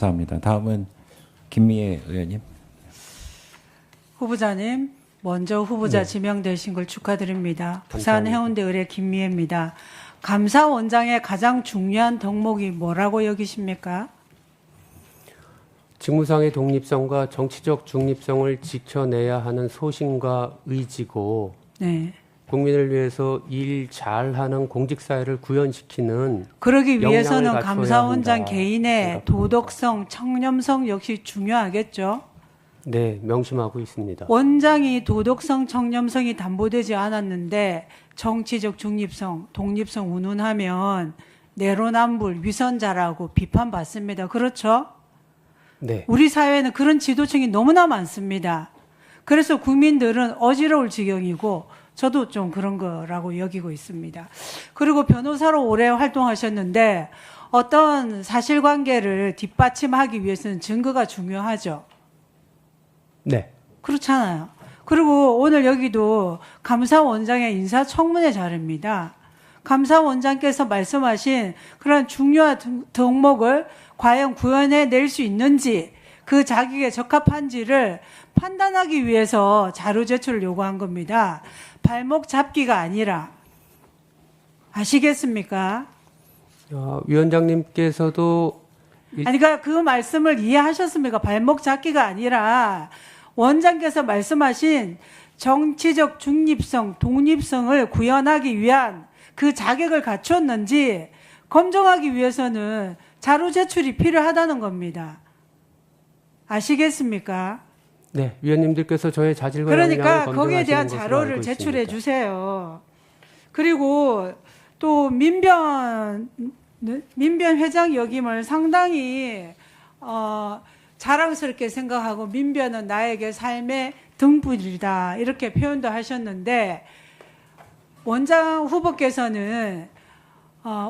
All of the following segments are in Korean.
감사합니다. 다음은 김미애 의원님. 후보자님, 먼저 후보자 네. 지명되신 걸 축하드립니다. 부산 감사합니다. 해운대 의뢰 김미애입니다. 감사원장의 가장 중요한 덕목이 뭐라고 여기십니까? 직무상의 독립성과 정치적 중립성을 지켜내야 하는 소신과 의지고 네. 국민을 위해서 일 잘하는 공직사회를 구현시키는 그러기 위해서는 역량을 갖춰야 감사원장 한다 개인의 생각합니다. 도덕성, 청렴성 역시 중요하겠죠. 네, 명심하고 있습니다. 원장이 도덕성, 청렴성이 담보되지 않았는데 정치적 중립성, 독립성 운운하면 내로남불, 위선자라고 비판받습니다. 그렇죠? 네, 우리 사회에는 그런 지도층이 너무나 많습니다. 그래서 국민들은 어지러울 지경이고 저도 좀 그런 거라고 여기고 있습니다. 그리고 변호사로 오래 활동하셨는데 어떤 사실관계를 뒷받침하기 위해서는 증거가 중요하죠. 네, 그렇잖아요. 그리고 오늘 여기도 감사원장의 인사청문회 자료입니다. 감사원장께서 말씀하신 그런 중요한 덕목을 과연 구현해낼 수 있는지 그 자격에 적합한지를 판단하기 위해서 자료 제출을 요구한 겁니다. 발목 잡기가 아니라. 아시겠습니까? 위원장님께서도 아니, 그러니까 그 말씀을 이해하셨습니까? 발목 잡기가 아니라 원장께서 말씀하신 정치적 중립성, 독립성을 구현하기 위한 그 자격을 갖췄는지 검증하기 위해서는 자료 제출이 필요하다는 겁니다. 아시겠습니까? 네, 위원님들께서 저의 자질과 그러니까 역량을 거기에 대한 검증하시는 것으로 자료를 알고 제출해 있습니다. 주세요. 그리고 또 민변 회장 역임을 상당히 자랑스럽게 생각하고 민변은 나에게 삶의 등불이다 이렇게 표현도 하셨는데 원장 후보께서는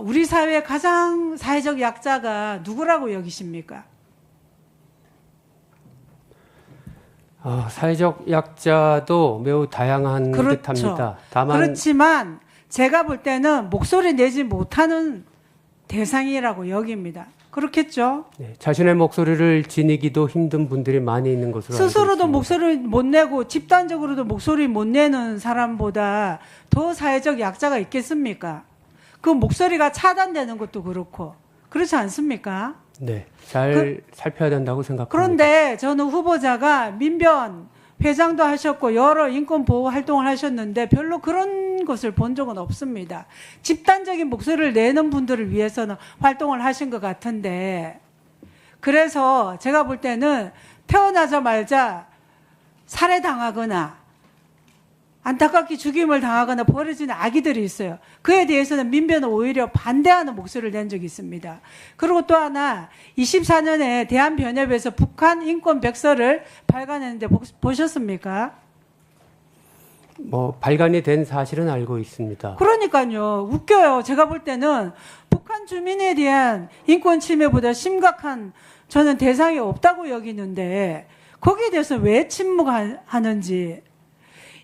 우리 사회의 가장 사회적 약자가 누구라고 여기십니까? 사회적 약자도 매우 다양한 그렇죠. 듯합니다. 다만 그렇지만 제가 볼 때는 목소리 내지 못하는 대상이라고 여깁니다. 그렇겠죠? 네, 자신의 목소리를 지니기도 힘든 분들이 많이 있는 것으로 알고 스스로도 있습니다. 목소리 못 내고 집단적으로도 목소리 못 내는 사람보다 더 사회적 약자가 있겠습니까? 그 목소리가 차단되는 것도 그렇고 그렇지 않습니까? 네, 잘 살펴야 된다고 생각합니다. 그런데 저는 후보자가 민변 회장도 하셨고 여러 인권 보호 활동을 하셨는데 별로 그런 것을 본 적은 없습니다. 집단적인 목소리를 내는 분들을 위해서는 활동을 하신 것 같은데 그래서 제가 볼 때는 태어나자마자 살해당하거나 안타깝게 죽임을 당하거나 버려지는 아기들이 있어요. 그에 대해서는 민변은 오히려 반대하는 목소리를 낸 적이 있습니다. 그리고 또 하나 24년에 대한변협에서 북한 인권 백서를 발간했는데 보셨습니까? 발간이 된 사실은 알고 있습니다. 그러니까요. 웃겨요. 제가 볼 때는 북한 주민에 대한 인권 침해보다 심각한 저는 대상이 없다고 여기는데 거기에 대해서 왜 침묵하는지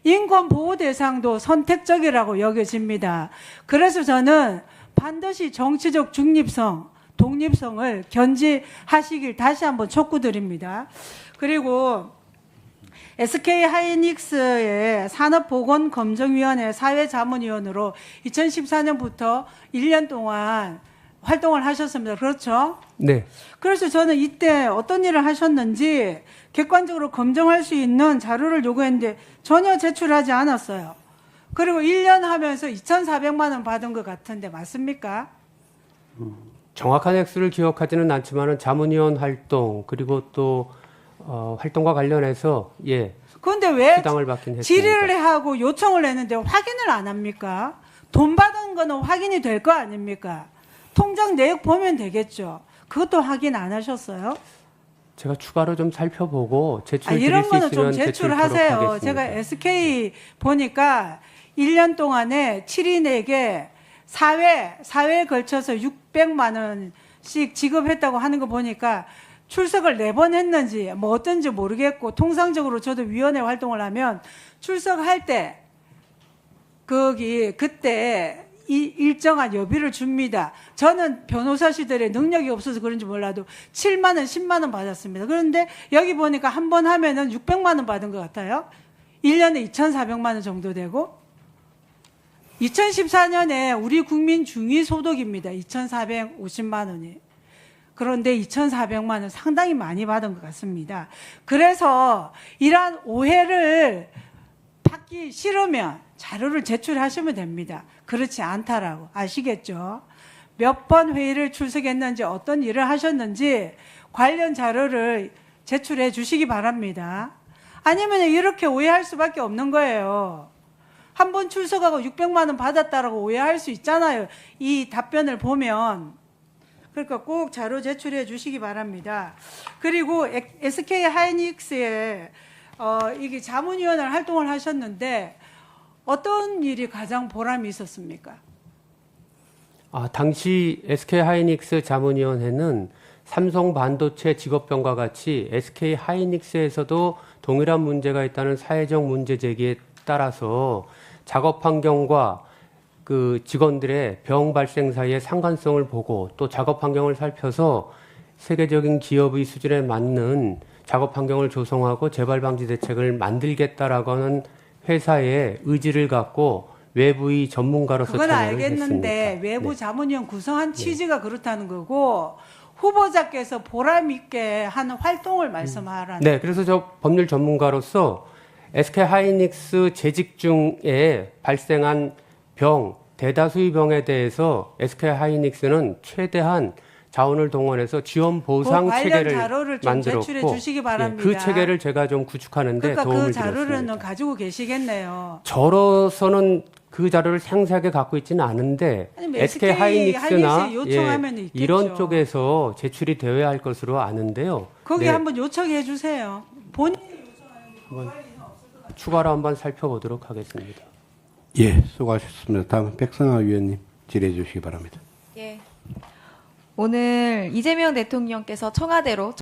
인권 보호 대상도 선택적이라고 여겨집니다. 그래서 저는 반드시 정치적 중립성, 독립성을 견지하시길 다시 한번 촉구드립니다. 그리고 SK 하이닉스의 산업보건검증위원회 사회자문위원으로 2014년부터 1년 동안 활동을 하셨습니다. 그렇죠? 네, 그래서 저는 이때 어떤 일을 하셨는지 객관적으로 검증할 수 있는 자료를 요구했는데 전혀 제출하지 않았어요. 그리고 1년 하면서 2,400만 원 받은 것 같은데 맞습니까? 정확한 액수를 기억하지는 않지만은 자문위원 활동 그리고 또 활동과 관련해서 그런데 왜 수당을 받긴 했습니다. 질의를 하고 요청을 했는데 확인을 안 합니까? 돈 받은 거는 확인이 될 거 아닙니까? 통장 내역 보면 되겠죠. 그것도 확인 안 하셨어요? 제가 추가로 좀 살펴보고 제출드릴 이런 수 거는 좀 있으면 제출하세요. 제출하겠습니다. 제가 SK 보니까 1년 동안에 7인에게 사회에 걸쳐서 600만 원씩 지급했다고 하는 거 보니까 출석을 4번 했는지 뭐 어떤지 모르겠고 통상적으로 저도 위원회 활동을 하면 출석할 때 그때 일정한 여비를 줍니다. 저는 변호사시들의 능력이 없어서 그런지 몰라도 7만 원, 10만 원 받았습니다. 그런데 여기 보니까 한 번 하면은 600만 원 받은 것 같아요. 1년에 2,400만 원 정도 되고 2014년에 우리 국민 중위소득입니다. 2,450만 원이. 그런데 2,400만 원 상당히 많이 받은 것 같습니다. 그래서 이러한 오해를 받기 싫으면 자료를 제출하시면 됩니다. 그렇지 않다라고 아시겠죠? 몇 번 회의를 출석했는지 어떤 일을 하셨는지 관련 자료를 제출해 주시기 바랍니다. 아니면 이렇게 오해할 수밖에 없는 거예요. 한 번 출석하고 600만 원 받았다라고 오해할 수 있잖아요. 이 답변을 보면. 그러니까 꼭 자료 제출해 주시기 바랍니다. 그리고 SK 하이닉스에 이게 자문위원을 활동을 하셨는데 어떤 일이 가장 보람이 있었습니까? 당시 SK 하이닉스 자문위원회는 삼성 반도체 직업병과 같이 SK 하이닉스에서도 동일한 문제가 있다는 사회적 문제 제기에 따라서 작업 환경과 그 직원들의 병 발생 사이의 상관성을 보고 또 작업 환경을 살펴서 세계적인 기업의 수준에 맞는 작업 환경을 조성하고 재발 방지 대책을 만들겠다라고 하는 회사의 의지를 갖고 외부의 전문가로서 그건 참여를 알겠는데 했습니다. 외부 네. 자문위원 구성한 취지가 그렇다는 거고 후보자께서 보람 있게 하는 활동을 말씀하라는. 네, 그래서 저 법률 전문가로서 SK 하이닉스 재직 중에 발생한 병, 대다수의 병에 대해서 SK 하이닉스는 최대한 자원을 동원해서 지원 보상 관련 체계를 자료를 좀 만들었고 제출해 주시기 바랍니다. 그 체계를 제가 좀 구축하는데 그러니까 도움을 그 자료는 드렸습니다. 가지고 계시겠네요. 저로서는 그 자료를 상세하게 갖고 있지는 않은데 아니, 뭐 SK SK 하이닉스나 하이닉스에 요청하면 있겠죠. 이런 쪽에서 제출이 되어야 할 것으로 아는데요. 거기 네, 한번 요청해 주세요. 본인 추가로 한번 살펴보도록 하겠습니다. 예, 수고하셨습니다. 다음 백성아 위원님 질의해 주시기 바랍니다. 예. 오늘 이재명 대통령께서 청와대로